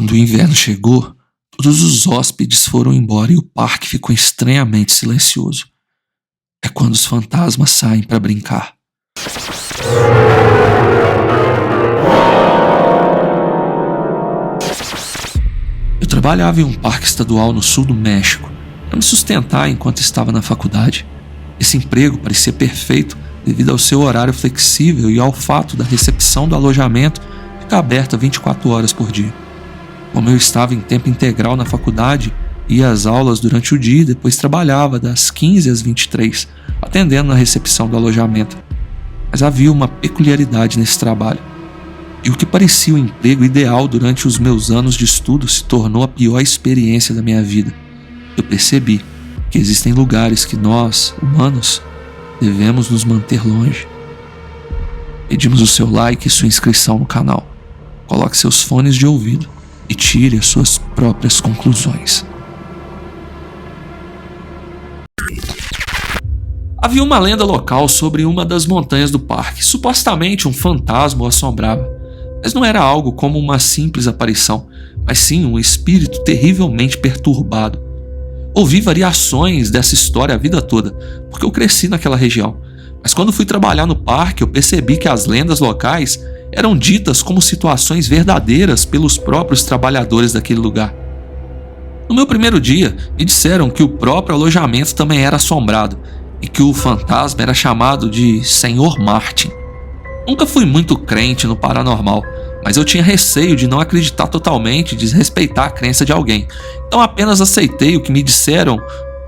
Quando o inverno chegou, todos os hóspedes foram embora e o parque ficou estranhamente silencioso. É quando os fantasmas saem para brincar. Eu trabalhava em um parque estadual no sul do México para me sustentar enquanto estava na faculdade. Esse emprego parecia perfeito devido ao seu horário flexível e ao fato da recepção do alojamento ficar aberta 24 horas por dia. Como eu estava em tempo integral na faculdade, ia às aulas durante o dia e depois trabalhava das 15 às 23, atendendo na recepção do alojamento. Mas havia uma peculiaridade nesse trabalho. E o que parecia o emprego ideal durante os meus anos de estudo se tornou a pior experiência da minha vida. Eu percebi que existem lugares que nós, humanos, devemos nos manter longe. Pedimos o seu like e sua inscrição no canal. Coloque seus fones de ouvido e tire as suas próprias conclusões. Havia uma lenda local sobre uma das montanhas do parque. Supostamente um fantasma o assombrava, mas não era algo como uma simples aparição, mas sim um espírito terrivelmente perturbado. Ouvi variações dessa história a vida toda, porque eu cresci naquela região, mas quando fui trabalhar no parque eu percebi que as lendas locais eram ditas como situações verdadeiras pelos próprios trabalhadores daquele lugar. No meu primeiro dia, me disseram que o próprio alojamento também era assombrado e que o fantasma era chamado de Senhor Martin. Nunca fui muito crente no paranormal, mas eu tinha receio de não acreditar totalmente e desrespeitar a crença de alguém, então apenas aceitei o que me disseram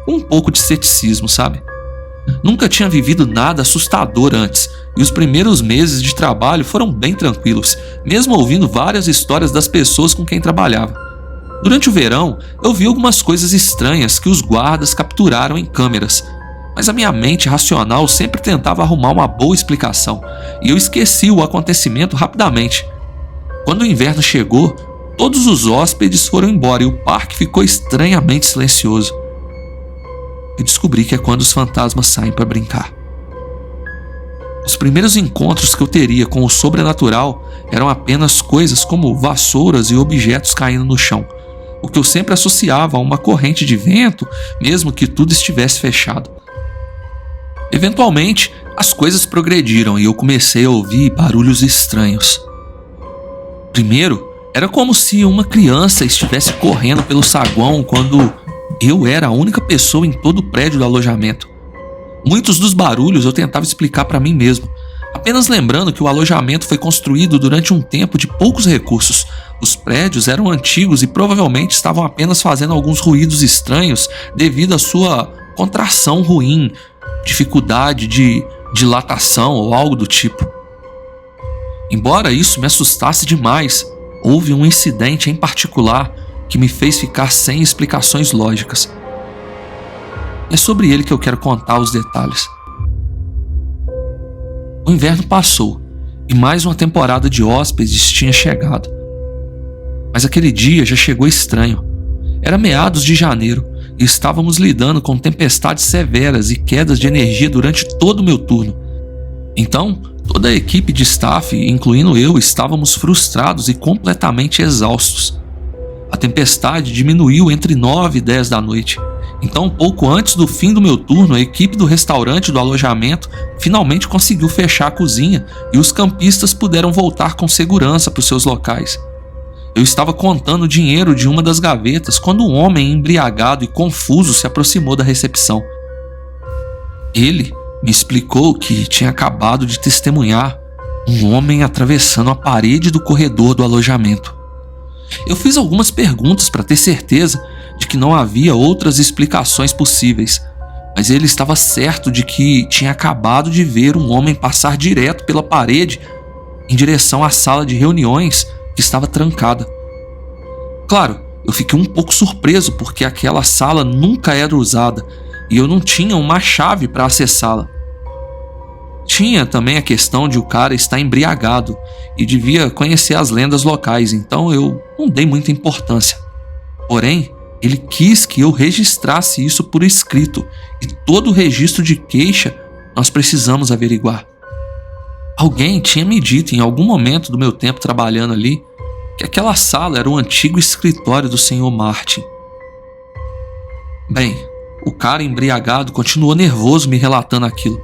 com um pouco de ceticismo, sabe? Nunca tinha vivido nada assustador antes, e os primeiros meses de trabalho foram bem tranquilos, mesmo ouvindo várias histórias das pessoas com quem trabalhava. Durante o verão, eu vi algumas coisas estranhas que os guardas capturaram em câmeras, mas a minha mente racional sempre tentava arrumar uma boa explicação, e eu esqueci o acontecimento rapidamente. Quando o inverno chegou, todos os hóspedes foram embora e o parque ficou estranhamente silencioso. Eu descobri que é quando os fantasmas saem para brincar. Os primeiros encontros que eu teria com o sobrenatural eram apenas coisas como vassouras e objetos caindo no chão, o que eu sempre associava a uma corrente de vento, mesmo que tudo estivesse fechado. Eventualmente, as coisas progrediram e eu comecei a ouvir barulhos estranhos. Primeiro, era como se uma criança estivesse correndo pelo saguão quando eu era a única pessoa em todo o prédio do alojamento. Muitos dos barulhos eu tentava explicar para mim mesmo, apenas lembrando que o alojamento foi construído durante um tempo de poucos recursos. Os prédios eram antigos e provavelmente estavam apenas fazendo alguns ruídos estranhos devido à sua contração ruim, dificuldade de dilatação ou algo do tipo. Embora isso me assustasse demais, houve um incidente em particular que me fez ficar sem explicações lógicas. É sobre ele que eu quero contar os detalhes. O inverno passou e mais uma temporada de hóspedes tinha chegado. Mas aquele dia já chegou estranho. Era meados de janeiro e estávamos lidando com tempestades severas e quedas de energia durante todo o meu turno. Então, toda a equipe de staff, incluindo eu, estávamos frustrados e completamente exaustos. A tempestade diminuiu entre 9 e 10 da noite. Então, pouco antes do fim do meu turno, a equipe do restaurante do alojamento finalmente conseguiu fechar a cozinha e os campistas puderam voltar com segurança para os seus locais. Eu estava contando o dinheiro de uma das gavetas quando um homem embriagado e confuso se aproximou da recepção. Ele me explicou que tinha acabado de testemunhar um homem atravessando a parede do corredor do alojamento. Eu fiz algumas perguntas para ter certeza de que não havia outras explicações possíveis, mas ele estava certo de que tinha acabado de ver um homem passar direto pela parede em direção à sala de reuniões que estava trancada. Claro, eu fiquei um pouco surpreso porque aquela sala nunca era usada e eu não tinha uma chave para acessá-la. Tinha também a questão de o cara estar embriagado e devia conhecer as lendas locais, então eu não dei muita importância. Porém, ele quis que eu registrasse isso por escrito e todo o registro de queixa nós precisamos averiguar. Alguém tinha me dito em algum momento do meu tempo trabalhando ali que que aquela sala era o antigo escritório do Sr. Martin. Bem, o cara embriagado continuou nervoso me relatando aquilo.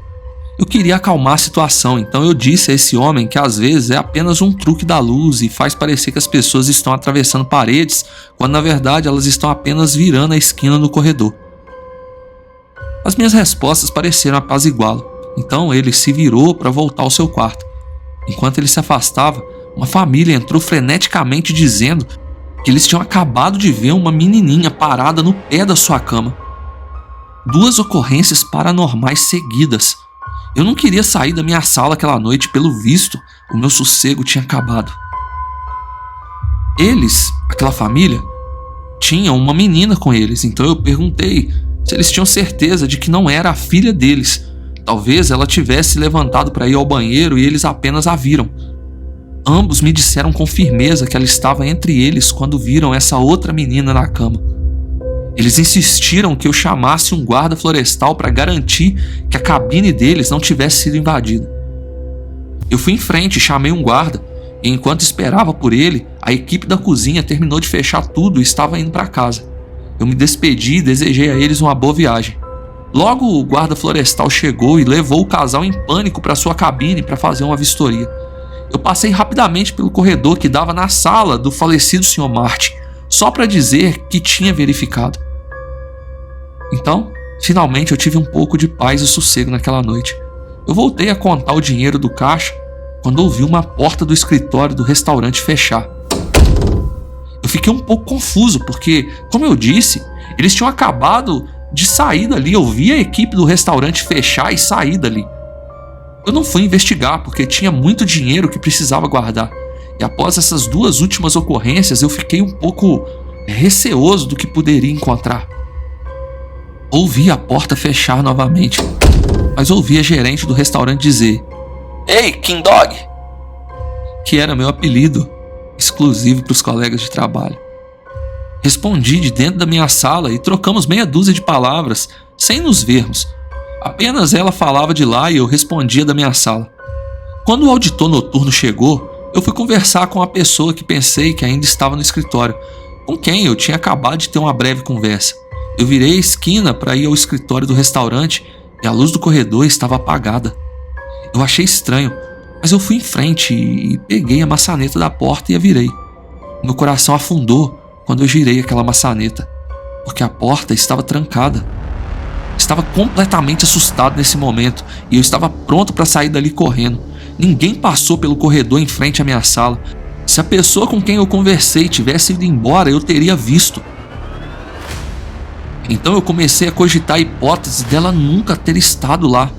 Eu queria acalmar a situação, então eu disse a esse homem que às vezes é apenas um truque da luz e faz parecer que as pessoas estão atravessando paredes, quando na verdade elas estão apenas virando a esquina no corredor. As minhas respostas pareceram apaziguá-lo, então ele se virou para voltar ao seu quarto. Enquanto ele se afastava, uma família entrou freneticamente dizendo que eles tinham acabado de ver uma menininha parada no pé da sua cama. 2 ocorrências paranormais seguidas. Eu não queria sair da minha sala aquela noite, pelo visto, o meu sossego tinha acabado. Eles, aquela família, tinham uma menina com eles, então eu perguntei se eles tinham certeza de que não era a filha deles. Talvez ela tivesse levantado para ir ao banheiro e eles apenas a viram. Ambos me disseram com firmeza que ela estava entre eles quando viram essa outra menina na cama. Eles insistiram que eu chamasse um guarda florestal para garantir que a cabine deles não tivesse sido invadida. Eu fui em frente e chamei um guarda, e enquanto esperava por ele, a equipe da cozinha terminou de fechar tudo e estava indo para casa. Eu me despedi e desejei a eles uma boa viagem. Logo, o guarda florestal chegou e levou o casal em pânico para sua cabine para fazer uma vistoria. Eu passei rapidamente pelo corredor que dava na sala do falecido Sr. Martin, só para dizer que tinha verificado. Então, finalmente eu tive um pouco de paz e sossego naquela noite. Eu voltei a contar o dinheiro do caixa quando ouvi uma porta do escritório do restaurante fechar. Eu fiquei um pouco confuso porque, como eu disse, eles tinham acabado de sair dali. Eu vi a equipe do restaurante fechar e sair dali. Eu não fui investigar porque tinha muito dinheiro que precisava guardar. E após essas 2 últimas ocorrências, eu fiquei um pouco receoso do que poderia encontrar. Ouvi a porta fechar novamente, mas ouvi a gerente do restaurante dizer: "Ei, King Dog!", que era meu apelido exclusivo para os colegas de trabalho. Respondi de dentro da minha sala e trocamos meia dúzia de palavras, sem nos vermos. Apenas ela falava de lá e eu respondia da minha sala. Quando o auditor noturno chegou, eu fui conversar com a pessoa que pensei que ainda estava no escritório, com quem eu tinha acabado de ter uma breve conversa. Eu virei a esquina para ir ao escritório do restaurante e a luz do corredor estava apagada. Eu achei estranho, mas eu fui em frente e peguei a maçaneta da porta e a virei. Meu coração afundou quando eu girei aquela maçaneta, porque a porta estava trancada. Estava completamente assustado nesse momento e eu estava pronto para sair dali correndo. Ninguém passou pelo corredor em frente à minha sala. Se a pessoa com quem eu conversei tivesse ido embora, eu teria visto. Então eu comecei a cogitar a hipótese dela nunca ter estado lá.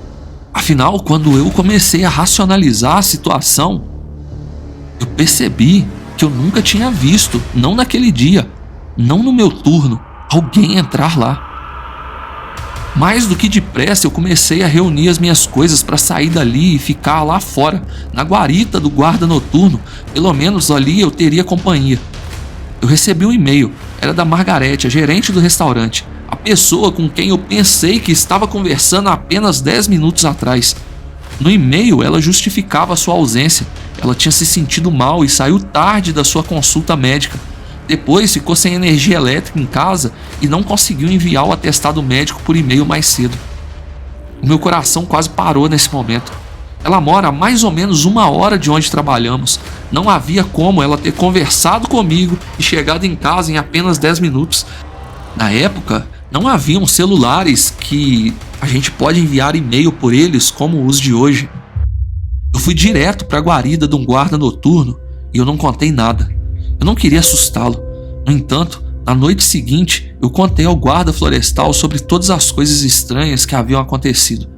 Afinal, quando eu comecei a racionalizar a situação, eu percebi que eu nunca tinha visto, não naquele dia, não no meu turno, alguém entrar lá. Mais do que depressa, eu comecei a reunir as minhas coisas para sair dali e ficar lá fora, na guarita do guarda noturno. Pelo menos ali eu teria companhia. Eu recebi um e-mail, era da Margarete, a gerente do restaurante, a pessoa com quem eu pensei que estava conversando há apenas 10 minutos atrás. No e-mail, ela justificava a sua ausência. Ela tinha se sentido mal e saiu tarde da sua consulta médica. Depois ficou sem energia elétrica em casa e não conseguiu enviar o atestado médico por e-mail mais cedo. O meu coração quase parou nesse momento. Ela mora a mais ou menos 1 hora de onde trabalhamos. Não havia como ela ter conversado comigo e chegado em casa em apenas 10 minutos. Na época, não haviam celulares que a gente pode enviar e-mail por eles como os de hoje. Eu fui direto para a guarida de um guarda noturno e eu não contei nada. Eu não queria assustá-lo. No entanto, na noite seguinte, eu contei ao guarda florestal sobre todas as coisas estranhas que haviam acontecido.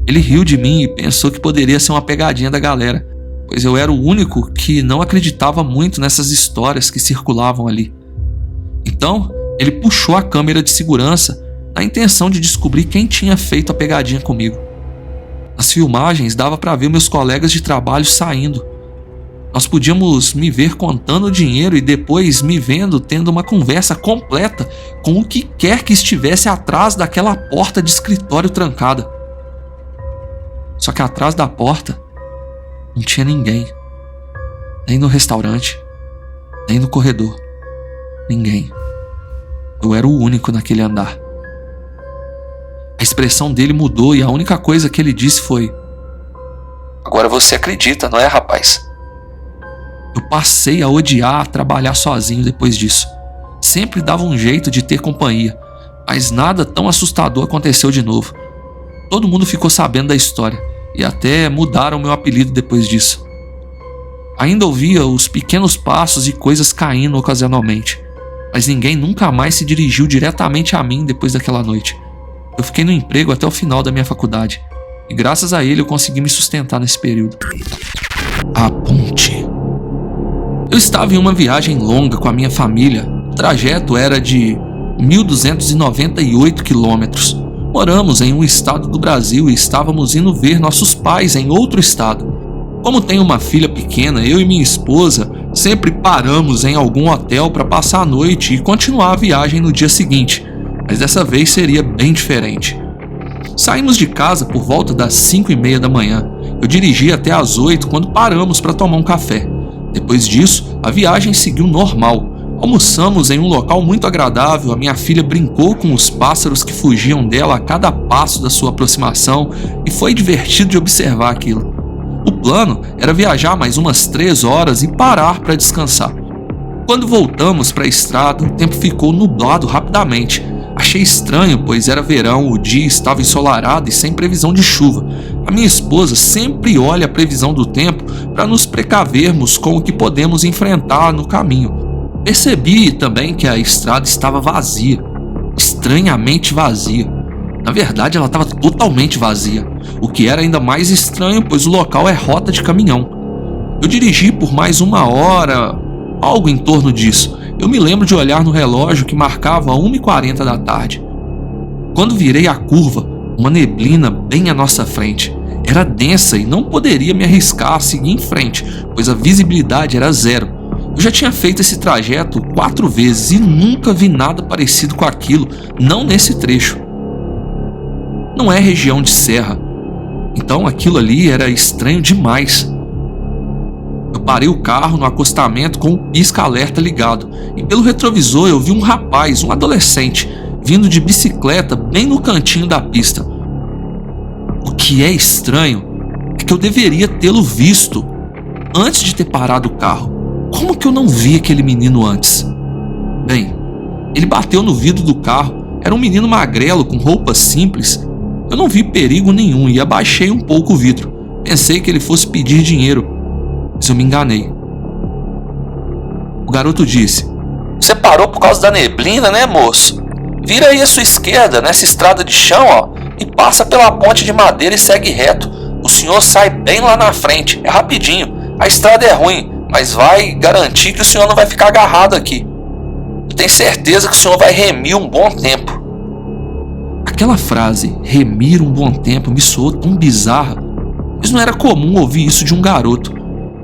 Ele riu de mim e pensou que poderia ser uma pegadinha da galera, pois eu era o único que não acreditava muito nessas histórias que circulavam ali. Então, ele puxou a câmera de segurança na intenção de descobrir quem tinha feito a pegadinha comigo. Nas filmagens dava para ver meus colegas de trabalho saindo. Nós podíamos me ver contando o dinheiro e depois me vendo tendo uma conversa completa com o que quer que estivesse atrás daquela porta de escritório trancada. Só que atrás da porta não tinha ninguém, nem no restaurante, nem no corredor. Ninguém. Eu era o único naquele andar. A expressão dele mudou e a única coisa que ele disse foi: Agora você acredita, não é, rapaz? Eu passei a odiar trabalhar sozinho depois disso. Sempre dava um jeito de ter companhia, mas nada tão assustador aconteceu de novo. Todo mundo ficou sabendo da história e até mudaram meu apelido depois disso. Ainda ouvia os pequenos passos e coisas caindo ocasionalmente, mas ninguém nunca mais se dirigiu diretamente a mim depois daquela noite. Eu fiquei no emprego até o final da minha faculdade e graças a ele eu consegui me sustentar nesse período. A ponte. Eu estava em uma viagem longa com a minha família. O trajeto era de 1.298 quilômetros. Moramos em um estado do Brasil e estávamos indo ver nossos pais em outro estado. Como tenho uma filha pequena, eu e minha esposa sempre paramos em algum hotel para passar a noite e continuar a viagem no dia seguinte, mas dessa vez seria bem diferente. Saímos de casa por volta das 5:30 da manhã. Eu dirigi até às 8 quando paramos para tomar um café. Depois disso, a viagem seguiu normal. Almoçamos em um local muito agradável, a minha filha brincou com os pássaros que fugiam dela a cada passo da sua aproximação e foi divertido de observar aquilo. O plano era viajar mais umas 3 horas e parar para descansar. Quando voltamos para a estrada, o tempo ficou nublado rapidamente. Achei estranho, pois era verão, o dia estava ensolarado e sem previsão de chuva. A minha esposa sempre olha a previsão do tempo para nos precavermos com o que podemos enfrentar no caminho. Percebi também que a estrada estava vazia, estranhamente vazia. Na verdade, ela estava totalmente vazia, o que era ainda mais estranho, pois o local é rota de caminhão. Eu dirigi por mais 1 hora, algo em torno disso. Eu me lembro de olhar no relógio que marcava 1:40 da tarde. Quando virei a curva, uma neblina bem à nossa frente. Era densa e não poderia me arriscar a seguir em frente, pois a visibilidade era zero. Eu já tinha feito esse trajeto 4 vezes e nunca vi nada parecido com aquilo, não nesse trecho. Não é região de serra, então aquilo ali era estranho demais. Eu parei o carro no acostamento com o pisca-alerta ligado e pelo retrovisor eu vi um rapaz, um adolescente, vindo de bicicleta bem no cantinho da pista. O que é estranho é que eu deveria tê-lo visto antes de ter parado o carro. Como que eu não vi aquele menino antes? Bem, ele bateu no vidro do carro. Era um menino magrelo com roupas simples. Eu não vi perigo nenhum e abaixei um pouco o vidro. Pensei que ele fosse pedir dinheiro, mas eu me enganei. O garoto disse: Você parou por causa da neblina, né, moço? Vira aí à sua esquerda, nessa estrada de chão, ó, e passa pela ponte de madeira e segue reto. O senhor sai bem lá na frente, é rapidinho. A estrada é ruim, mas vai garantir que o senhor não vai ficar agarrado aqui. Eu tenho certeza que o senhor vai remir um bom tempo. Aquela frase, remir um bom tempo, me soou tão bizarra, pois não era comum ouvir isso de um garoto.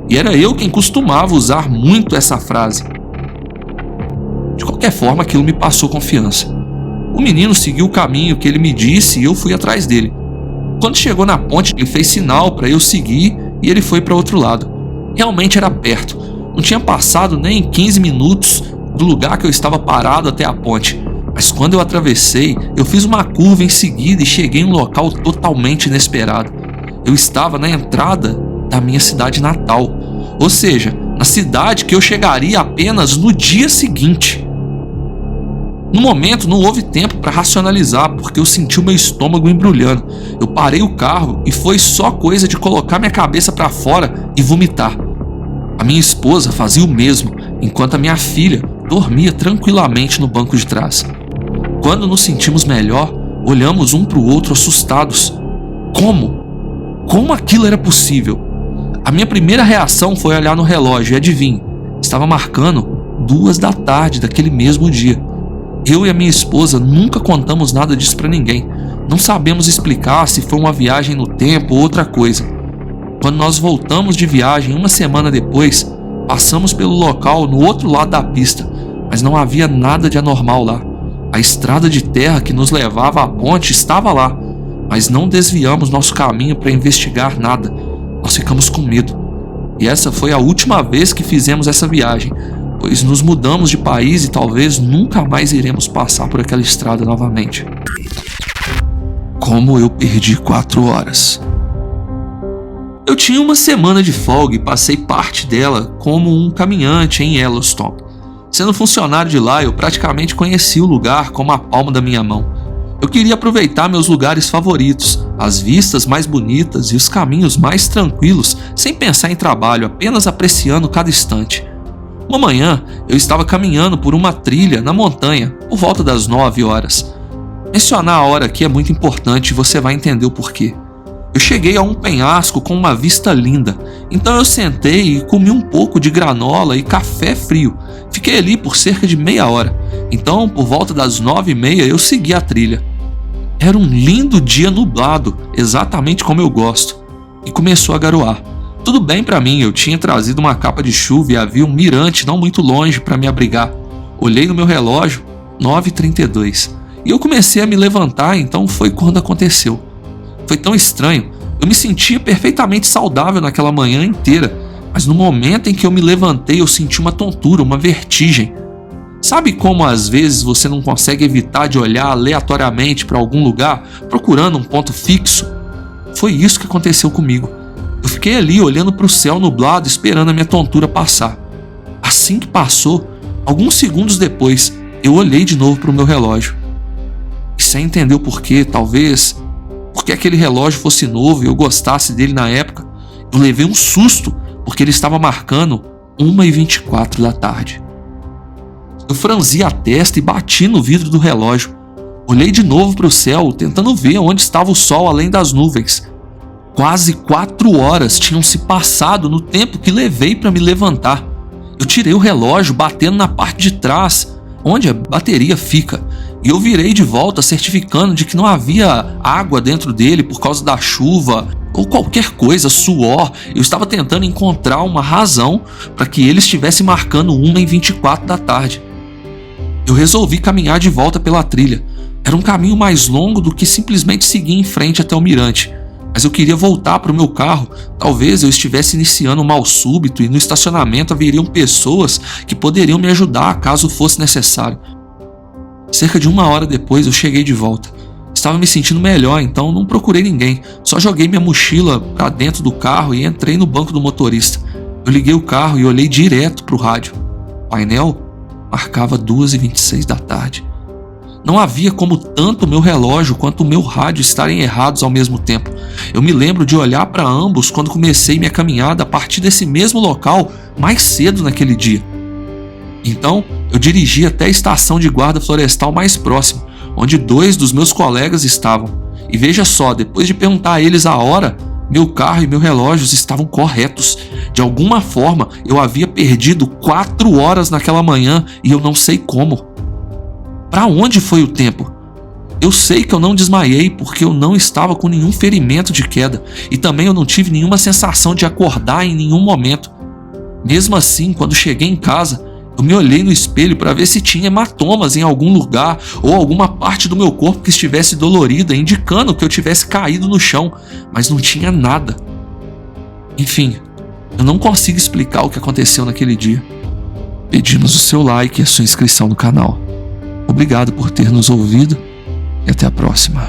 E era eu quem costumava usar muito essa frase. De qualquer forma, aquilo me passou confiança. O menino seguiu o caminho que ele me disse e eu fui atrás dele. Quando chegou na ponte, ele fez sinal para eu seguir e ele foi para outro lado. Realmente era perto. Não tinha passado nem 15 minutos do lugar que eu estava parado até a ponte. Mas quando eu atravessei, eu fiz uma curva em seguida e cheguei em um local totalmente inesperado. Eu estava na entrada da minha cidade natal, ou seja, na cidade que eu chegaria apenas no dia seguinte. No momento não houve tempo para racionalizar, porque eu senti o meu estômago embrulhando. Eu parei o carro e foi só coisa de colocar minha cabeça para fora e vomitar. A minha esposa fazia o mesmo, enquanto a minha filha dormia tranquilamente no banco de trás. Quando nos sentimos melhor, olhamos um para o outro assustados. Como aquilo era possível? A minha primeira reação foi olhar no relógio e adivinhe, estava marcando 2 da tarde daquele mesmo dia. Eu e a minha esposa nunca contamos nada disso para ninguém. Não sabemos explicar se foi uma viagem no tempo ou outra coisa. Quando nós voltamos de viagem 1 semana depois, passamos pelo local no outro lado da pista, mas não havia nada de anormal lá. A estrada de terra que nos levava à ponte estava lá, mas não desviamos nosso caminho para investigar nada. Nós ficamos com medo. E essa foi a última vez que fizemos essa viagem. pois nos mudamos de país e talvez nunca mais iremos passar por aquela estrada novamente. Como eu perdi 4 horas. Eu tinha uma semana de folga e passei parte dela como um caminhante em Yellowstone. Sendo funcionário de lá, eu praticamente conheci o lugar como a palma da minha mão. Eu queria aproveitar meus lugares favoritos, as vistas mais bonitas e os caminhos mais tranquilos, sem pensar em trabalho, apenas apreciando cada instante. Uma manhã, eu estava caminhando por uma trilha na montanha, por volta das 9 horas. Mencionar a hora aqui é muito importante e você vai entender o porquê. Eu cheguei a um penhasco com uma vista linda, então eu sentei e comi um pouco de granola e café frio. Fiquei ali por cerca de meia hora, então por volta das 9h30 eu segui a trilha. Era um lindo dia nublado, exatamente como eu gosto, e começou a garoar. Tudo bem para mim, eu tinha trazido uma capa de chuva e havia um mirante não muito longe para me abrigar. Olhei no meu relógio, 9h32, e eu comecei a me levantar, então foi quando aconteceu. Foi tão estranho, eu me sentia perfeitamente saudável naquela manhã inteira, mas no momento em que eu me levantei eu senti uma tontura, uma vertigem. Sabe como às vezes você não consegue evitar de olhar aleatoriamente para algum lugar, procurando um ponto fixo? Foi isso que aconteceu comigo. Eu fiquei ali olhando para o céu nublado, esperando a minha tontura passar. Assim que passou, alguns segundos depois, eu olhei de novo para o meu relógio. E sem entender o porquê, talvez porque aquele relógio fosse novo e eu gostasse dele na época, eu levei um susto porque ele estava marcando 1h24 da tarde. Eu franzi a testa e bati no vidro do relógio. Olhei de novo para o céu, tentando ver onde estava o sol além das nuvens. Quase 4 horas tinham se passado no tempo que levei para me levantar. Eu tirei o relógio batendo na parte de trás, onde a bateria fica, e eu virei de volta certificando de que não havia água dentro dele por causa da chuva ou qualquer coisa, suor. Eu estava tentando encontrar uma razão para que ele estivesse marcando 1h24 da tarde. Eu resolvi caminhar de volta pela trilha. Era um caminho mais longo do que simplesmente seguir em frente até o mirante, mas eu queria voltar para o meu carro. Talvez eu estivesse iniciando um mal súbito e no estacionamento haveriam pessoas que poderiam me ajudar caso fosse necessário. Cerca de 1 hora depois eu cheguei de volta. Estava me sentindo melhor, então não procurei ninguém. Só joguei minha mochila para dentro do carro e entrei no banco do motorista. Eu liguei o carro e olhei direto para o rádio. O painel marcava 2h26 da tarde. Não havia como tanto o meu relógio quanto o meu rádio estarem errados ao mesmo tempo. Eu me lembro de olhar para ambos quando comecei minha caminhada a partir desse mesmo local mais cedo naquele dia. Então, eu dirigi até a estação de guarda florestal mais próxima, onde 2 dos meus colegas estavam. E veja só, depois de perguntar a eles a hora, meu carro e meu relógio estavam corretos. De alguma forma, eu havia perdido 4 horas naquela manhã e eu não sei como. Para onde foi o tempo? Eu sei que eu não desmaiei porque eu não estava com nenhum ferimento de queda e também eu não tive nenhuma sensação de acordar em nenhum momento. Mesmo assim, quando cheguei em casa, eu me olhei no espelho para ver se tinha hematomas em algum lugar ou alguma parte do meu corpo que estivesse dolorida, indicando que eu tivesse caído no chão, mas não tinha nada. Enfim, eu não consigo explicar o que aconteceu naquele dia. Pedimos o seu like e a sua inscrição no canal. Obrigado por ter nos ouvido e até a próxima.